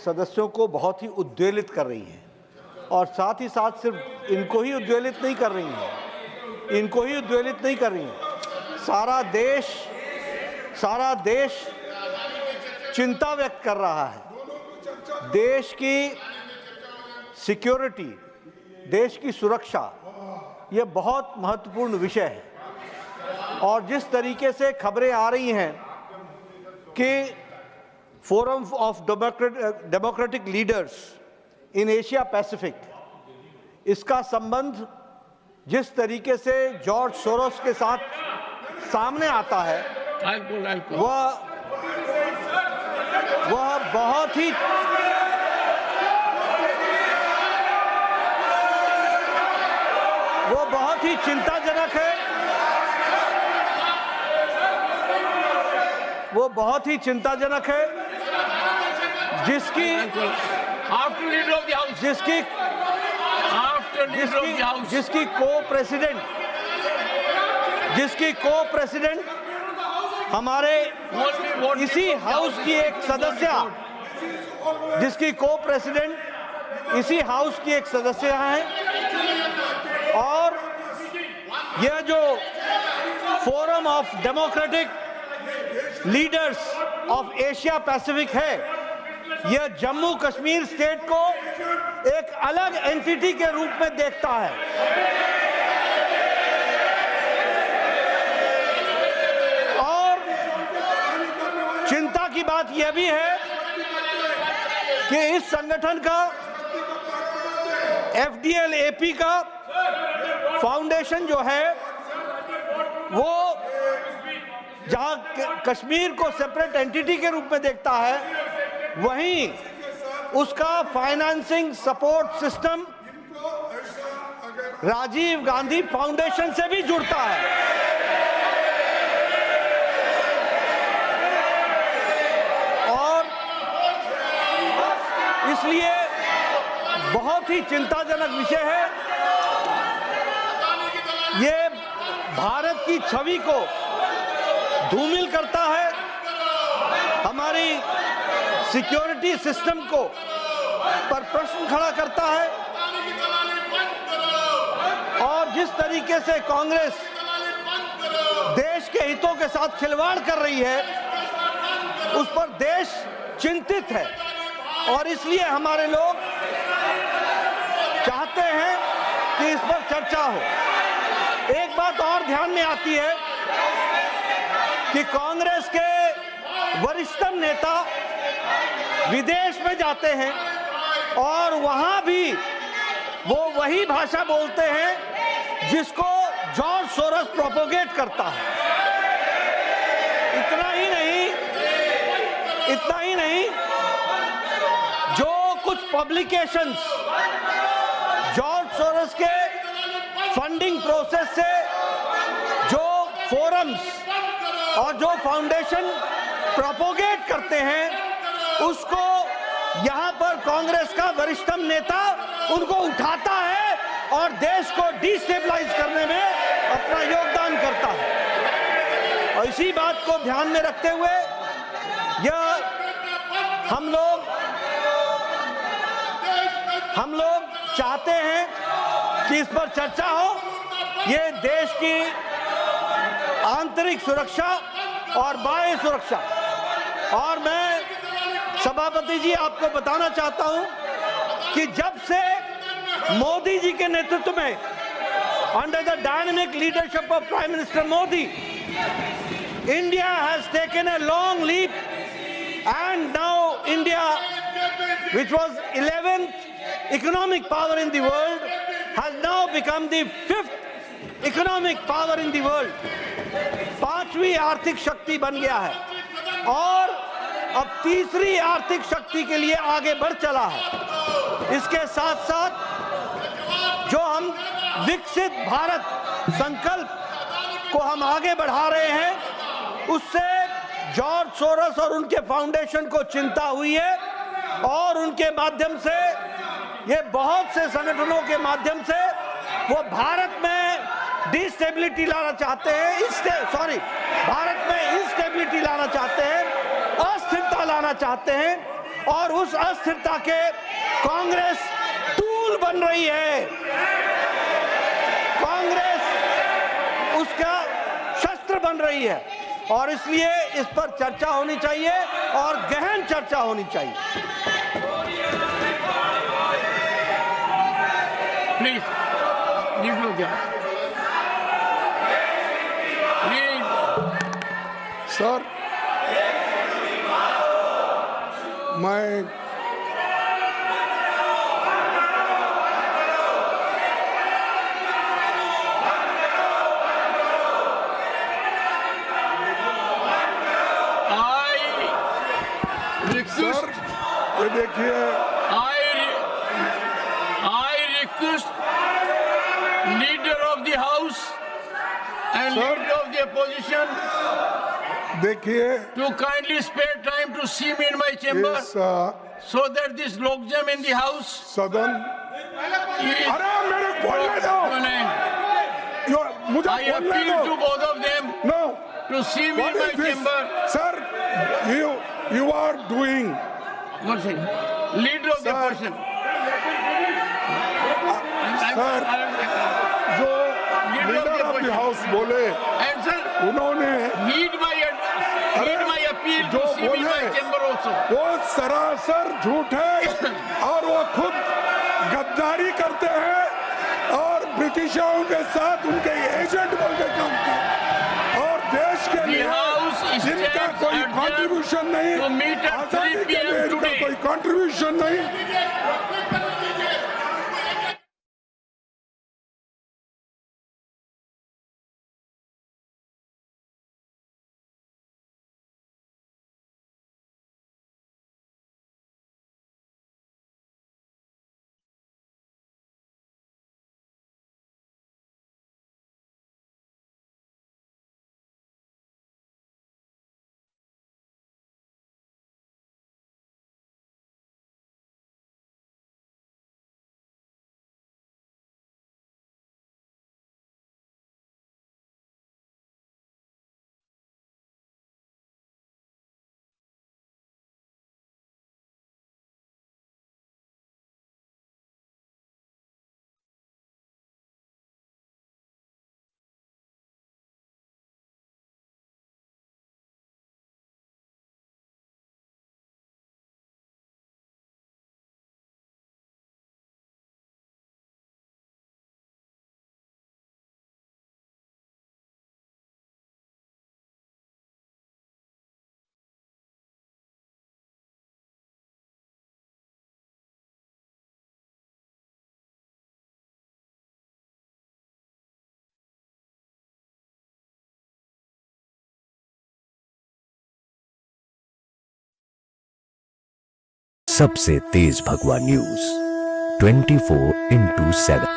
सदस्यों को बहुत ही उद्वेलित कर रही हैं और साथ ही साथ सिर्फ इनको ही उद्वेलित नहीं कर रही हैं, इनको ही उद्वेलित नहीं कर रही हैं, सारा देश चिंता व्यक्त कर रहा है। देश की सिक्योरिटी, देश की सुरक्षा, ये बहुत महत्वपूर्ण विषय है और जिस तरीके से खबरें आ रही हैं कि forum of democratic leaders in Asia Pacific, इसका संबंध जिस तरीके से जॉर्ज सोरोस के साथ सामने आता है, वह बहुत ही चिंताजनक है। वो बहुत ही चिंताजनक है, जिसकी को प्रेसिडेंट हमारे इसी हाउस की एक सदस्य, जिसकी को प्रेसिडेंट इसी हाउस की एक सदस्य हैं और यह जो forum of democratic leaders of Asia Pacific है, यह जम्मू कश्मीर स्टेट को एक अलग एंटिटी के रूप में देखता है। और चिंता की बात यह भी है कि इस संगठन का FDL-AP का फाउंडेशन जो है, वो जहां कश्मीर को सेपरेट एंटिटी के रूप में देखता है, वहीं उसका financing support system Rajiv Gandhi foundation से भी जुड़ता है। और इसलिए बहुत ही चिंताजनक विषय है। ये भारत की छवि को धूमिल करता है, हमारी सिक्योरिटी सिस्टम को पर प्रश्न खड़ा करता है और जिस तरीके से कांग्रेस देश के हितों के साथ खिलवाड़ कर रही है, उस पर देश चिंतित है और इसलिए हमारे लोग चाहते हैं कि इस पर चर्चा हो। एक बात और ध्यान में आती है कि कांग्रेस के वरिष्ठतम नेता विदेश में जाते हैं और वहां भी वो वही भाषा बोलते हैं जिसको जॉर्ज सोरोस प्रोपोगेट करता है। इतना ही नहीं, जो कुछ पब्लिकेशंस जॉर्ज सोरोस के फंडिंग प्रोसेस से जो फोरम्स और जो फाउंडेशन प्रोपोगेट करते हैं, उसको यहां पर कांग्रेस का वरिष्ठतम नेता उनको उठाता है और देश को डिस्टेबलाइज करने में अपना योगदान करता है। और इसी बात को ध्यान में रखते हुए यह हम लोग चाहते हैं कि इस पर चर्चा हो। ये देश की आंतरिक सुरक्षा और बाह्य सुरक्षा, और मैं सभापति जी आपको बताना चाहता हूं कि जब से मोदी जी के नेतृत्व में under the dynamic leadership of prime minister Modi, India has taken a long leap and now India, which was 11th economic power in the world, has now become the 5th economic power in the world. 5वीं आर्थिक शक्ति बन गया है और अब तीसरी आर्थिक शक्ति के लिए आगे बढ़ चला है। इसके साथ साथ जो हम विकसित भारत संकल्प को हम आगे बढ़ा रहे हैं, उससे जॉर्ज सोरोस और उनके फाउंडेशन को चिंता हुई है और उनके माध्यम से, ये बहुत से संगठनों के माध्यम से वो भारत में डिस्टेबिलिटी लाना चाहते हैं, भारत में इंस्टेबिलिटी लाना चाहते हैं, अस्थिरता लाना चाहते हैं और उस अस्थिरता के कांग्रेस टूल बन रही है। कांग्रेस उसका शस्त्र बन रही है और इसलिए इस पर चर्चा होनी चाहिए और गहन चर्चा होनी चाहिए। प्लीज सर, मैं सर ये देखिए, I request leader of the house and Sir. leader of the opposition देखिए to kindly spare time to see me in my chamber इस so that this logjam in the house सदन, is अरे मेरे को बोलने दो, मुझे I बोलने appeal दो। to both of them No, to see me what in my is this, chamber. sir? You are doing, One second. Leader of the Sir. opposition. Sir. जो लीडर ऑफ द हाउस बोले, And sir, उन्होंने need my appeal जो to see me in my बोले chamber also. वो सरासर झूठ है और वो खुद गद्दारी करते हैं और ब्रिटिशों के साथ उनके एजेंट बन के काम करते और देश के लिए जिनका कोई कंट्रीब्यूशन नहीं, to meet at आजादी 3 के लिए PM इनका today. कोई कंट्रीब्यूशन नहीं। सबसे तेज भगवा न्यूज 24/7।